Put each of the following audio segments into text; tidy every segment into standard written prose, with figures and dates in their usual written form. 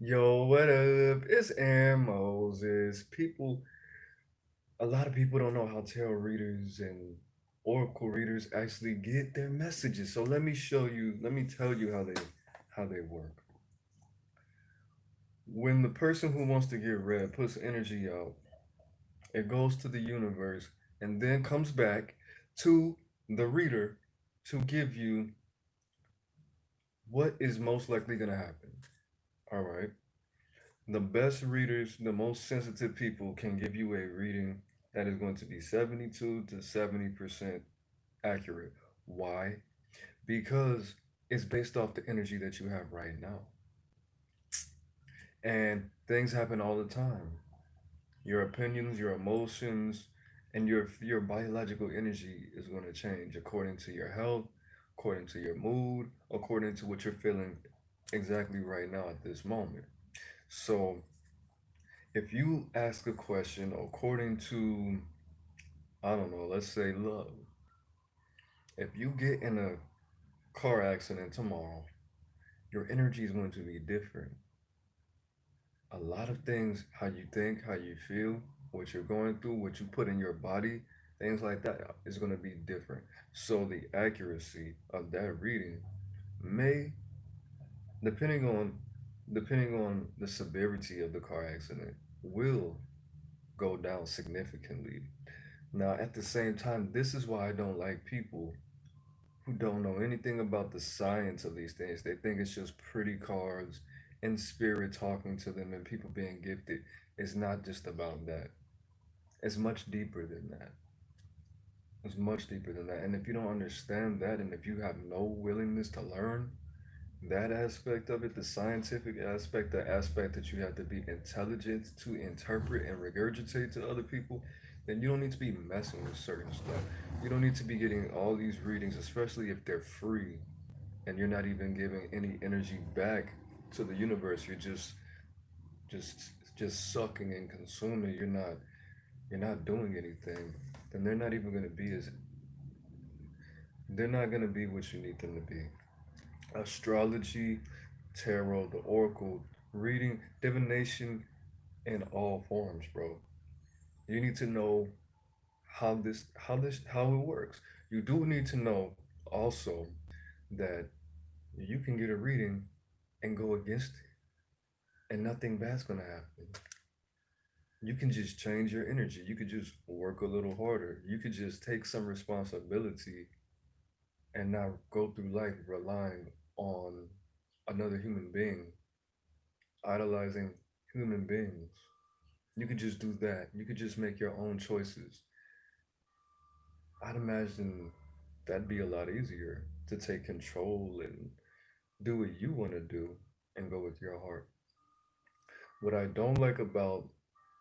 Yo, what up? It's Aaron Moses. A lot of people don't know how tarot readers and oracle readers actually get their messages. So let me tell you how they work. When the person who wants to get read puts energy out, it goes to the universe and then comes back to the reader to give you what is most likely going to happen. All right. The best readers, the most sensitive people can give you a reading that is going to be 72 to 70% accurate. Why? Because it's based off the energy that you have right now. And things happen all the time. Your opinions, your emotions, and your biological energy is going to change according to your health, according to your mood, according to what you're feeling exactly right now at this moment. So, if you ask a question according to, I don't know, let's say love, if you get in a car accident tomorrow, your energy is going to be different. A lot of things, how you think, how you feel, what you're going through, what you put in your body, things like that is going to be different. So the accuracy of that reading may, depending on depending on the severity of the car accident, will go down significantly. Now, at the same time, this is why I don't like people who don't know anything about the science of these things. They think it's just pretty cards and spirit talking to them and people being gifted. It's not just about that. It's much deeper than that. It's much deeper than that. And if you don't understand that, and if you have no willingness to learn that aspect of it, the scientific aspect, the aspect that you have to be intelligent to interpret and regurgitate to other people, then you don't need to be messing with certain stuff. You don't need to be getting all these readings, especially if they're free and you're not even giving any energy back to the universe. You're just just sucking and consuming. You're not doing anything. Then they're not gonna be what you need them to be. Astrology, tarot, the oracle, reading, divination in all forms, bro. You need to know how it works. You do need to know also that you can get a reading and go against it and nothing bad's gonna happen. You can just change your energy. You could just work a little harder. You could just take some responsibility and not go through life relying on another human being, idolizing human beings. You could just do that. You could just make your own choices. I'd imagine that'd be a lot easier to take control and do what you want to do and go with your heart. What I don't like about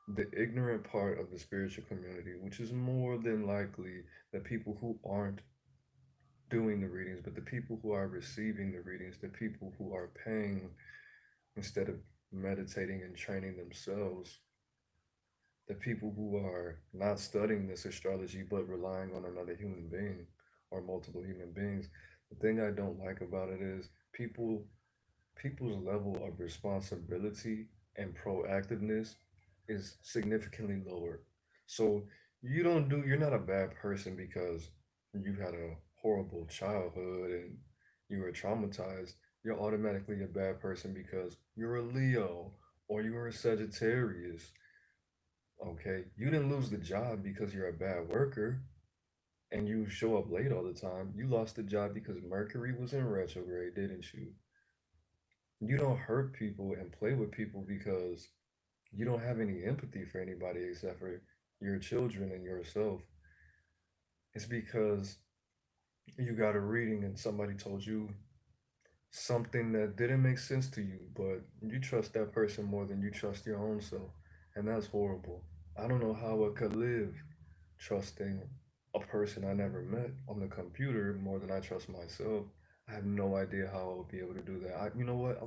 the ignorant part of the spiritual community, which is more than likely the people who aren't doing the readings, but the people who are receiving the readings, the people who are paying instead of meditating and training themselves, the people who are not studying this astrology but relying on another human being or multiple human beings. The thing I don't like about it is people's level of responsibility and proactiveness is significantly lower. So you're not a bad person because you had a horrible childhood and you were traumatized. You're automatically a bad person because you're a Leo or you're a Sagittarius. Okay, you didn't lose the job because you're a bad worker and you show up late all the time. You lost the job because Mercury was in retrograde, didn't you? You don't hurt people and play with people because you don't have any empathy for anybody except for your children and yourself. It's because you got a reading and somebody told you something that didn't make sense to you, but you trust that person more than you trust your own self. And that's horrible. I don't know how I could live trusting a person I never met on the computer more than I trust myself. I have no idea how I would be able to do that. You know what?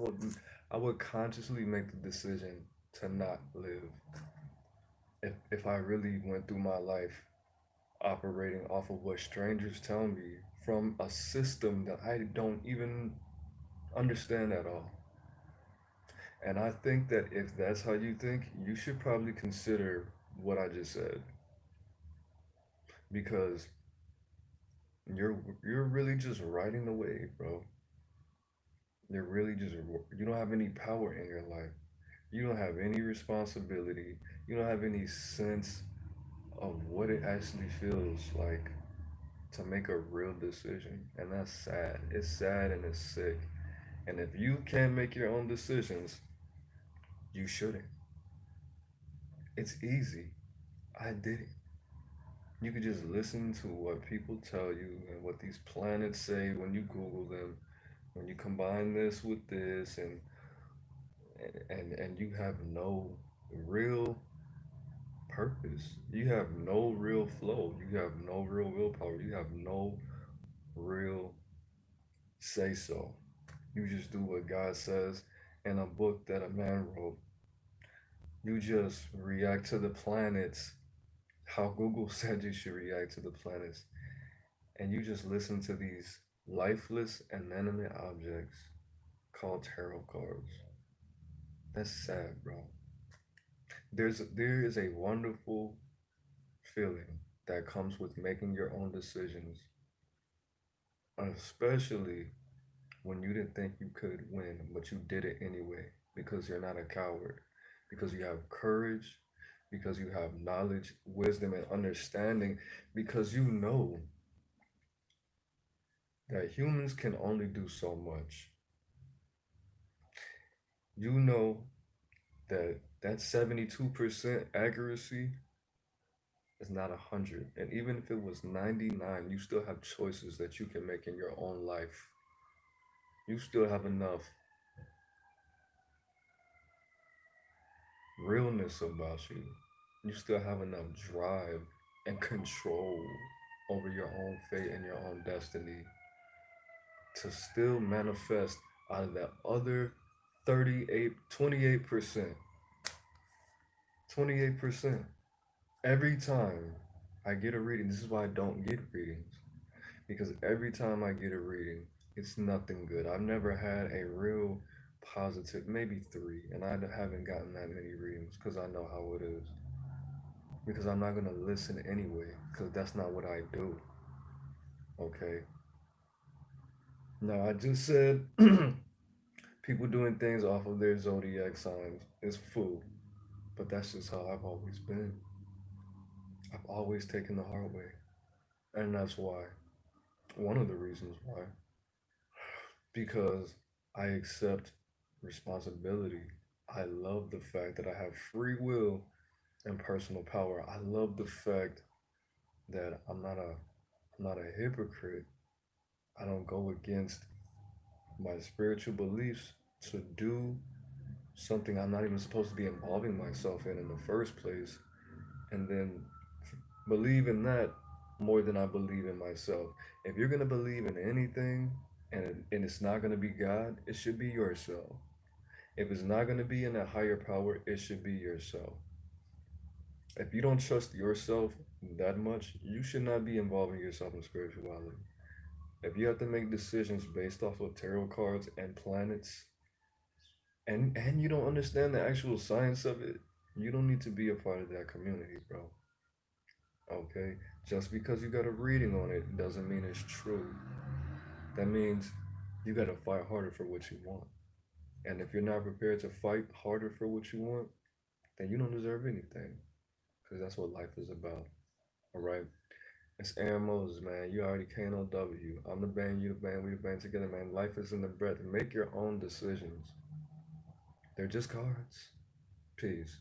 I would consciously make the decision to not live if I really went through my life operating off of what strangers tell me from a system that I don't even understand at all. And I think that if that's how you think, you should probably consider what I just said, because you're really just riding the wave, bro. You're really just you don't have any power in your life. You don't have any responsibility. You don't have any sense of what it actually feels like to make a real decision. And that's sad. It's sad and it's sick. And if you can't make your own decisions, you shouldn't. It's easy. I did it. You could just listen to what people tell you and what these planets say when you Google them. When you combine this with this, and you have no real purpose. You have no real flow. You have no real willpower. You have no real say so. You just do what God says in a book that a man wrote. You just react to the planets how Google said you should react to the planets. And you just listen to these lifeless, inanimate objects called tarot cards. That's sad, bro. There is a wonderful feeling that comes with making your own decisions, especially when you didn't think you could win, but you did it anyway because you're not a coward, because you have courage, because you have knowledge, wisdom, and understanding, because you know that humans can only do so much. You know that 72% accuracy is not 100. And even if it was 99, you still have choices that you can make in your own life. You still have enough realness about you. You still have enough drive and control over your own fate and your own destiny to still manifest out of that other 38, 28%. 28%. Every time I get a reading, this is why I don't get readings. Because every time I get a reading, it's nothing good. I've never had a real positive, maybe three, and I haven't gotten that many readings because I know how it is. Because I'm not gonna listen anyway, because that's not what I do. Okay. Now I just said people doing things off of their zodiac signs is fool, but that's just how I've always been. I've always taken the hard way, and that's why. One of the reasons why, because I accept responsibility. I love the fact that I have free will and personal power. I love the fact that I'm not a hypocrite. I don't go against my spiritual beliefs to do something I'm not even supposed to be involving myself in the first place, and then believe in that more than I believe in myself. If you're gonna believe in anything and it's not gonna be God, it should be yourself. If it's not gonna be in a higher power, it should be yourself. If you don't trust yourself that much, you should not be involving yourself in spirituality. If you have to make decisions based off of tarot cards and planets, and you don't understand the actual science of it, you don't need to be a part of that community, bro. Okay? Just because you got a reading on it doesn't mean it's true. That means you got to fight harder for what you want. And if you're not prepared to fight harder for what you want, then you don't deserve anything. Because that's what life is about. All right? It's Aaron Moses, man. You already KNOW. I'm the band, you the band, we the band together, man. Life is in the breath. Make your own decisions. They're just cards. Peace.